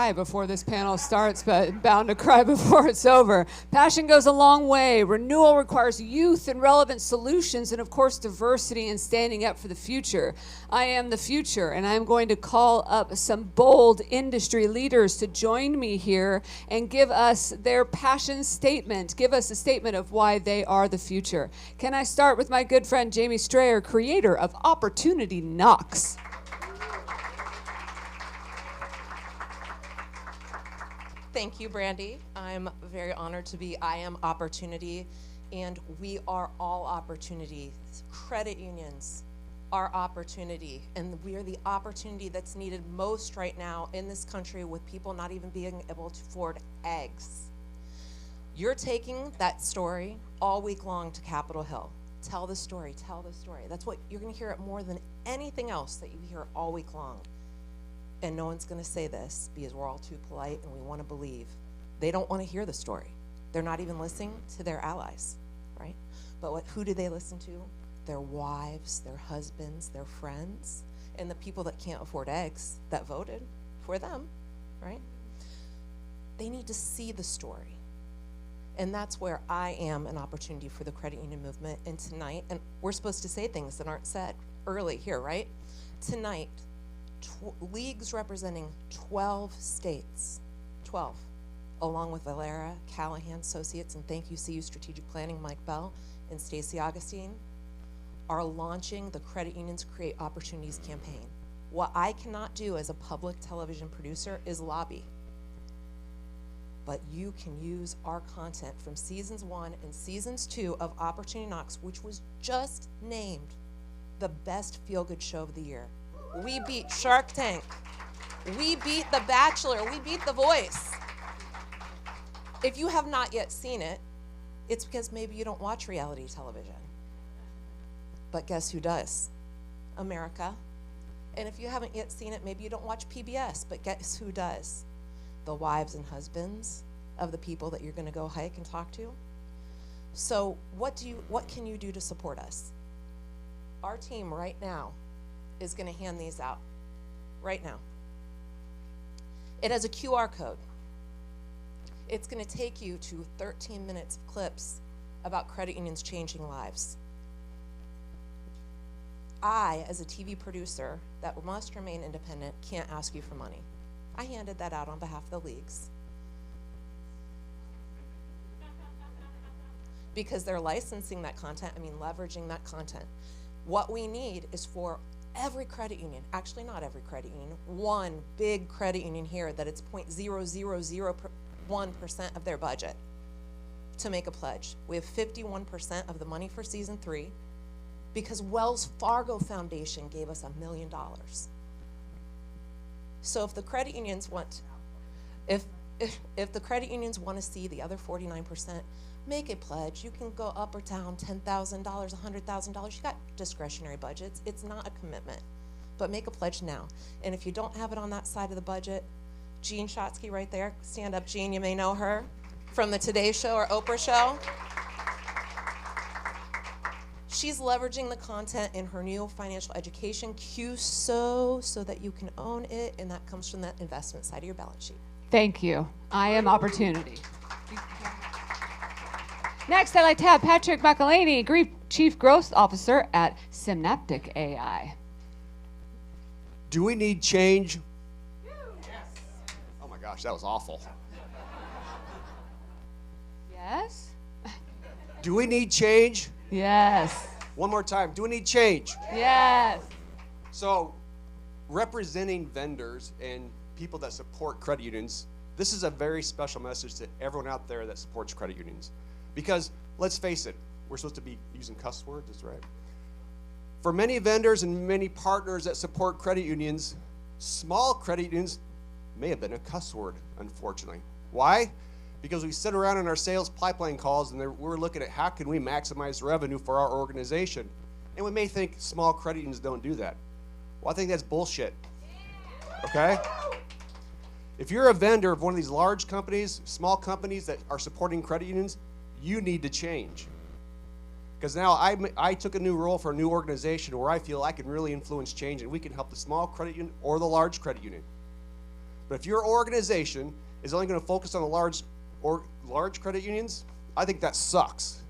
cry before this panel starts, but bound to cry before it's over. Passion goes a long way. Renewal requires youth and relevant solutions, and of course, diversity and standing up for the future. I am the future, and I'm going to call up some bold industry leaders to join me here and give us their passion statement, give us a statement of why they are the future. Can I start with my good friend Jamie Strayer, creator of Opportunity Knocks? Thank you, Brandy. I'm very honored to be I Am Opportunity, and we are all opportunity. Credit unions are opportunity, and we are the opportunity that's needed most right now in this country with people not even being able to afford eggs. You're taking that story all week long to Capitol Hill. Tell the story, tell the story. That's what you're gonna hear it more than anything else that you hear all week long. And no one's going to say this because we're all too polite and we want to believe. They don't want to hear the story. They're not even listening to their allies, right? But who do they listen to? Their wives, their husbands, their friends, and the people that can't afford eggs that voted for them, right? They need to see the story. And that's where I am an opportunity for the credit union movement. And tonight, and we're supposed to say things that aren't said early here, right? Tonight, leagues representing 12 states, 12, along with Valera, Callahan Associates, and thank you, CU Strategic Planning, Mike Bell, and Stacey Augustine, are launching the Credit Unions Create Opportunities campaign. What I cannot do as a public television producer is lobby. But you can use our content from seasons 1 and seasons 2 of Opportunity Knocks, which was just named the best feel-good show of the year. We beat Shark Tank. We beat The Bachelor. We beat The Voice. If you have not yet seen it, it's because maybe you don't watch reality television. But guess who does? America. And if you haven't yet seen it, maybe you don't watch PBS, but guess who does? The wives and husbands of the people that you're going to go hike and talk to. So what can you do to support us? Our team right now is going to hand these out right now. It has a QR code. It's going to take you to 13 minutes of clips about credit unions changing lives. I, as a TV producer that must remain independent, can't ask you for money. I handed that out on behalf of the leagues. Because they're licensing that content, leveraging that content. What we need is for every credit union, actually not every credit union, one big credit union here that it's 0.0001% of their budget to make a pledge. We have 51% of the money for season 3 because Wells Fargo Foundation gave us $1 million. So if the credit unions want, if the credit unions want to see the other 49%, make a pledge. You can go up or down $10,000, $100,000. You got discretionary budgets. It's not a commitment, but make a pledge now. And if you don't have it on that side of the budget, Jean Shotsky right there, stand up, Jean, you may know her from the Today Show or Oprah Show. She's leveraging the content in her new financial education, Cuss, so that you can own it, and that comes from that investment side of your balance sheet. Thank you. I Am Opportunity. Next, I'd like to have Patrick McElhenie, Chief Growth Officer at Scienaptic AI. Do we need change? Yes. Oh my gosh, that was awful. Yes? Do we need change? Yes. One more time. Do we need change? Yes. So, representing vendors and people that support credit unions, this is a very special message to everyone out there that supports credit unions. Because, let's face it, we're supposed to be using cuss words, that's right. For many vendors and many partners that support credit unions, small credit unions may have been a cuss word, unfortunately. Why? Because we sit around in our sales pipeline calls and we're looking at how can we maximize revenue for our organization. And we may think small credit unions don't do that. Well, I think that's bullshit, okay? If you're a vendor of one of these large companies, small companies that are supporting credit unions, you need to change. Because now I took a new role for a new organization where I feel I can really influence change and we can help the small credit union or the large credit union. But if your organization is only going to focus on the large credit unions, I think that sucks.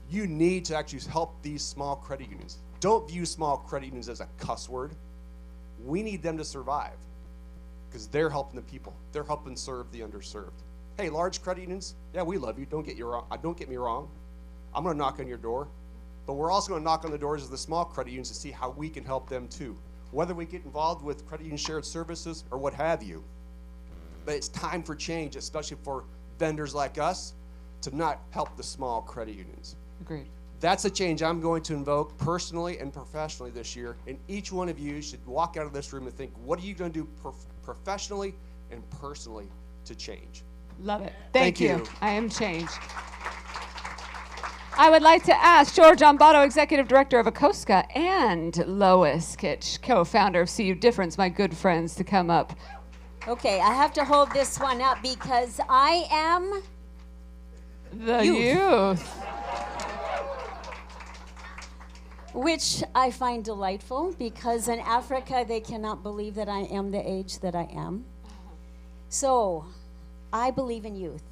You need to actually help these small credit unions. Don't view small credit unions as a cuss word. We need them to survive because they're helping the people. They're helping serve the underserved. Hey, large credit unions, yeah, we love you. Don't get me wrong. I'm going to knock on your door. But we're also going to knock on the doors of the small credit unions to see how we can help them too, whether we get involved with credit union shared services or what have you. But it's time for change, especially for vendors like us, to not help the small credit unions. Agreed. That's a change I'm going to invoke personally and professionally this year. And each one of you should walk out of this room and think, what are you going to do professionally and personally to change? Love it. Thank you. I am changed. I would like to ask George Ombado, Executive Director of ACCOSCA, and Lois Kitsch, co-founder of CU Difference, my good friends, to come up. Okay, I have to hold this one up because I am The youth. which I find delightful because in Africa they cannot believe that I am the age that I am. So, I believe in youth.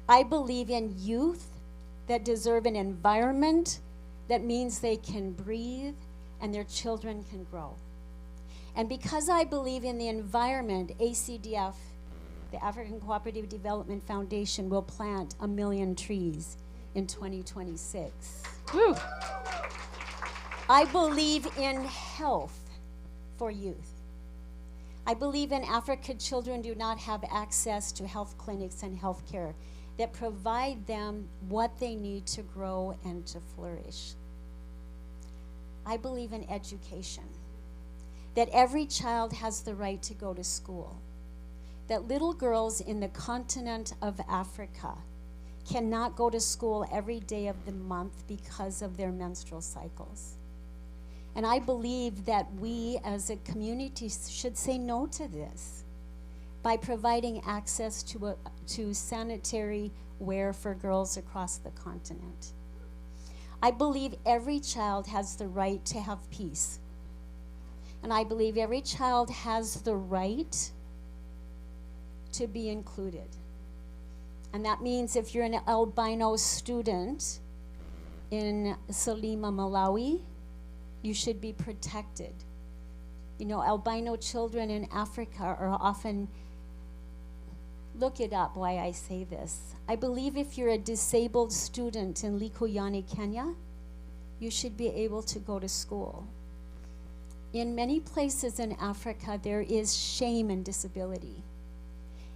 I believe in youth that deserve an environment that means they can breathe and their children can grow. And because I believe in the environment, ACDF, the African Cooperative Development Foundation, will plant 1 million trees in 2026. Woo. I believe in health for youth. I believe in Africa children do not have access to health clinics and health care that provide them what they need to grow and to flourish. I believe in education, that every child has the right to go to school, that little girls in the continent of Africa cannot go to school every day of the month because of their menstrual cycles. And I believe that we as a community should say no to this by providing access to sanitary wear for girls across the continent. I believe every child has the right to have peace. And I believe every child has the right to be included. And that means if you're an albino student in Salima, Malawi, you should be protected. You know, albino children in Africa are often, look it up why I say this. I believe if you're a disabled student in Likuyani, Kenya, you should be able to go to school. In many places in Africa, there is shame and disability.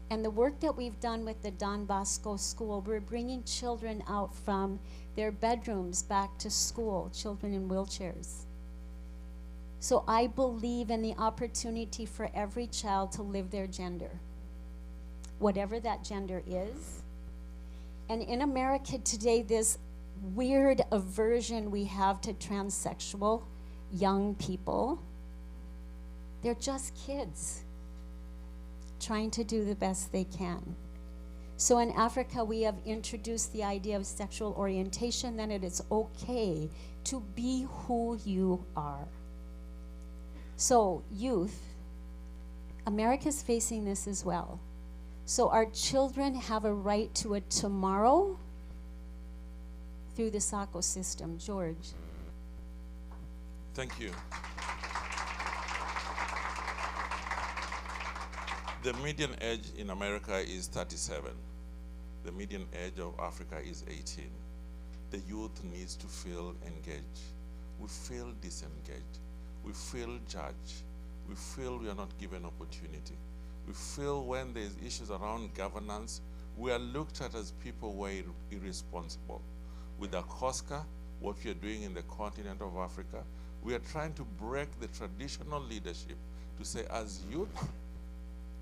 And the work that we've done with the Don Bosco School, we're bringing children out from their bedrooms back to school, children in wheelchairs. So I believe in the opportunity for every child to live their gender, whatever that gender is. And in America today, this weird aversion we have to transsexual young people, they're just kids trying to do the best they can. So in Africa, we have introduced the idea of sexual orientation, that it is okay to be who you are. So youth, America's facing this as well. So our children have a right to a tomorrow through the SACCO system. George. Thank you. The median age in America is 37. The median age of Africa is 18. The youth needs to feel engaged. We feel disengaged. We feel judged. We feel we are not given opportunity. We feel when there's issues around governance, we are looked at as people who are irresponsible. With ACCOSCA, what we are doing in the continent of Africa, we are trying to break the traditional leadership to say, as youth,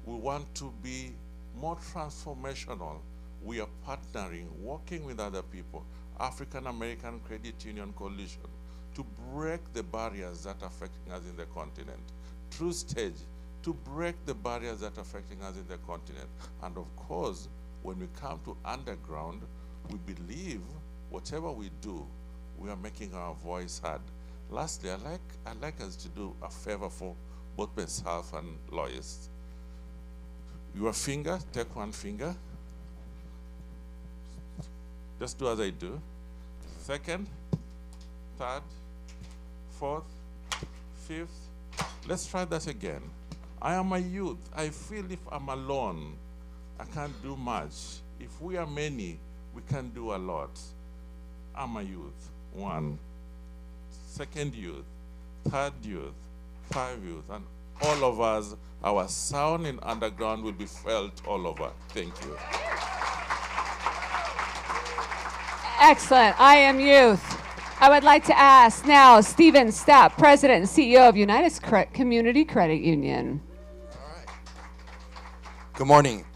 we want to be more transformational. We are partnering, working with other people, African American Credit Union Coalition, to break the barriers that are affecting us in the continent. True stage, to break the barriers that are affecting us in the continent. And of course, when we come to underground, we believe whatever we do, we are making our voice heard. Lastly, I'd like us to do a favor for both myself and Lois. Your finger, take one finger. Just do as I do. Second, third, fourth, fifth. Let's try that again. I am a youth. I feel if I'm alone, I can't do much. If we are many, we can do a lot. I'm a youth. One. Second youth. Third youth. 5 youth. And all of us, our sound in underground will be felt all over. Thank you. Excellent. I am youth. I would like to ask now Stephen Stapp, President and CEO of Unitus Community Credit Union. All right. Good morning.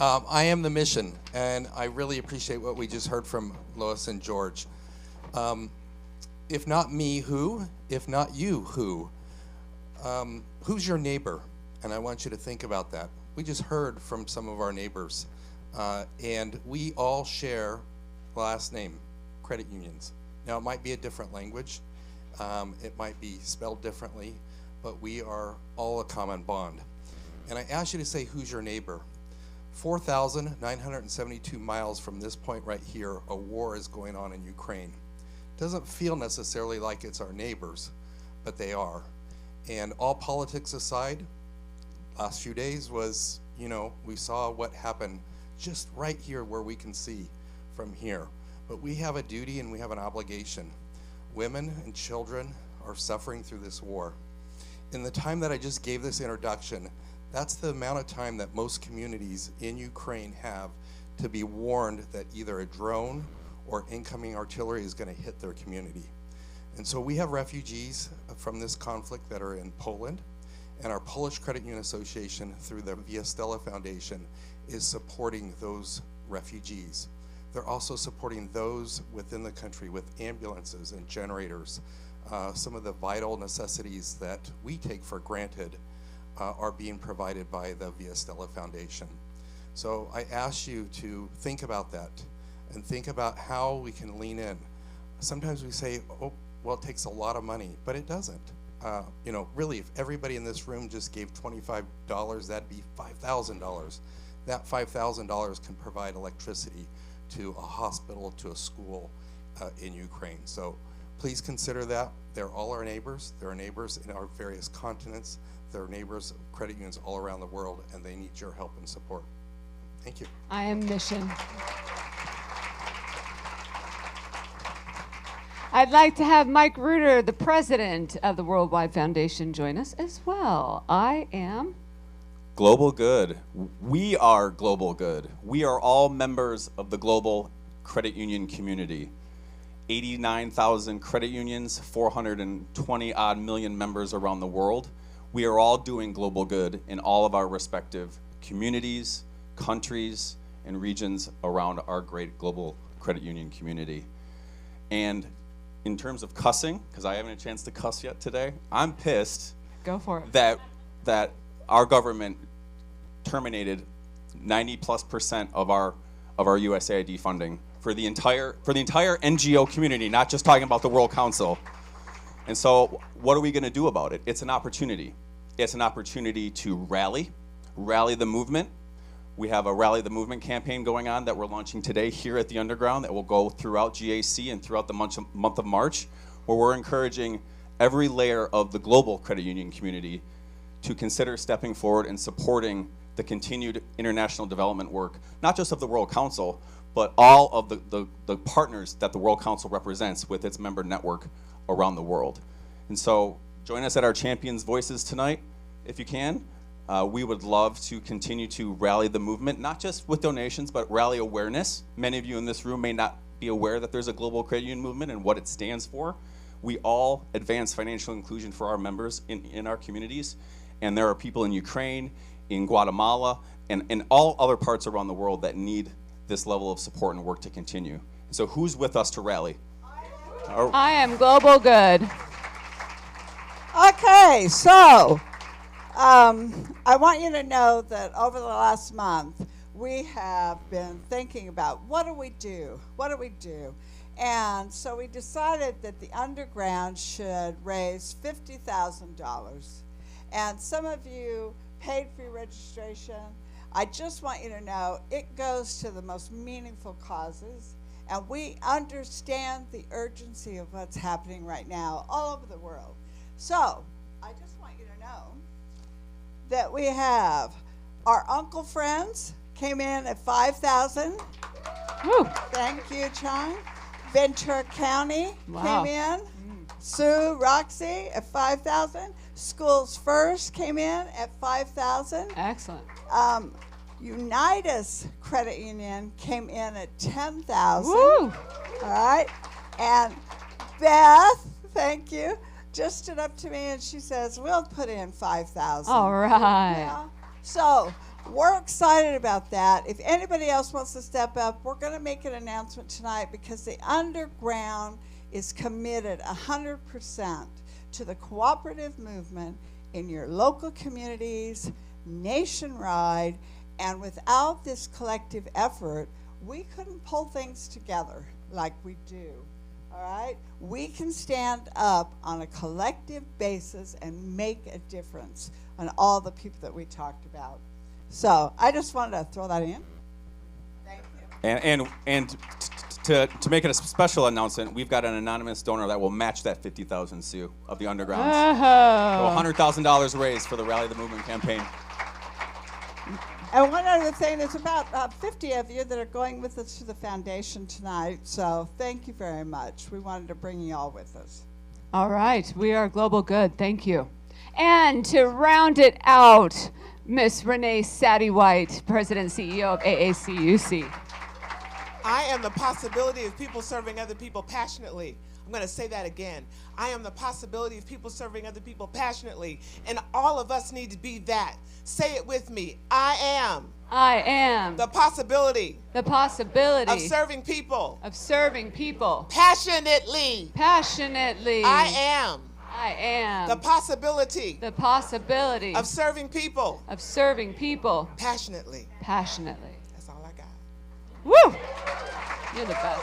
I am the mission, and I really appreciate what we just heard from Lois and George. If not me, who? If not you, who? Who's your neighbor? And I want you to think about that. We just heard from some of our neighbors, and we all share the last name, credit unions. Now, it might be a different language. It might be spelled differently, but we are all a common bond. And I ask you to say, who's your neighbor? 4,972 miles from this point right here, a war is going on in Ukraine. Doesn't feel necessarily like it's our neighbors, but they are. And all politics aside, last few days was, we saw what happened just right here where we can see from here. But we have a duty and we have an obligation. Women and children are suffering through this war. In the time that I just gave this introduction, that's the amount of time that most communities in Ukraine have to be warned that either a drone or incoming artillery is going to hit their community. And so we have refugees from this conflict that are in Poland, and our Polish Credit Union Association through the Via Stella Foundation is supporting those refugees. They're also supporting those within the country with ambulances and generators. Some of the vital necessities that we take for granted are being provided by the Via Stella Foundation. So I ask you to think about that and think about how we can lean in. Sometimes we say, oh, well, it takes a lot of money, but it doesn't. Really, if everybody in this room just gave $25, that'd be $5,000. That $5,000 can provide electricity to a hospital, to a school in Ukraine. So please consider that. They're all our neighbors. They're our neighbors in our various continents. They're neighbors of credit unions all around the world, and they need your help and support. Thank you. I am mission. I'd like to have Mike Reuter, the president of the Worldwide Foundation, join us as well. I am global good. We are global good. We are all members of the global credit union community. 89,000 credit unions, 420 odd million members around the world. We are all doing global good in all of our respective communities, countries, and regions around our great global credit union community. And in terms of cussing, because I haven't had a chance to cuss yet today, I'm pissed. Go for it. That our government terminated 90+% of our USAID funding for the entire NGO community, not just talking about the World Council. And so what are we going to do about it? It's an opportunity. It's an opportunity to rally the movement. We have a Rally the Movement campaign going on that we're launching today here at the Underground that will go throughout GAC and throughout the month of March, where we're encouraging every layer of the global credit union community to consider stepping forward and supporting the continued international development work, not just of the World Council, but all of the partners that the World Council represents with its member network around the world. And so join us at our Champions Voices tonight, if you can. We would love to continue to rally the movement, not just with donations, but rally awareness. Many of you in this room may not be aware that there's a global credit union movement and what it stands for. We all advance financial inclusion for our members in our communities. And there are people in Ukraine, in Guatemala, and in all other parts around the world that need this level of support and work to continue. So who's with us to rally? I am global good. Okay, so I want you to know that over the last month, we have been thinking about what do we do? What do we do? And so we decided that the Underground should raise $50,000. And some of you paid for your registration. I just want you to know it goes to the most meaningful causes, and we understand the urgency of what's happening right now all over the world. So I just want you to know that we have our uncle friends came in at 5,000. Woo. Thank you, Chang. Ventura County Wow. came in. Sue, Roxy at 5,000. Schools First came in at 5,000. Excellent. Unitus Credit Union came in at 10,000. Woo. All right. And Beth, thank you, just stood up to me and she says, we'll put in 5,000. All right. Yeah. So we're excited about that. If anybody else wants to step up, we're going to make an announcement tonight because the underground is committed 100% to the cooperative movement in your local communities, nationwide, and without this collective effort, we couldn't pull things together like we do. All right? We can stand up on a collective basis and make a difference on all the people that we talked about. So I just wanted to throw that in. Thank you. And to make it a special announcement, we've got an anonymous donor that will match that 50,000, Sue, of the undergrounds. Oh. So $100,000 raised for the Rally the Movement campaign. And one other thing, there's about 50 of you that are going with us to the foundation tonight. So thank you very much. We wanted to bring you all with us. All right. We are global good. Thank you. And to round it out, Miss Renée Sattiewhite, President and CEO of AACUC. I am the possibility of people serving other people passionately. I'm going to say that again. I am the possibility of people serving other people passionately. And all of us need to be that. Say it with me. I am the possibility of serving people passionately. I am the possibility of serving people passionately. Passionately. That's all I got. Woo! You're the best.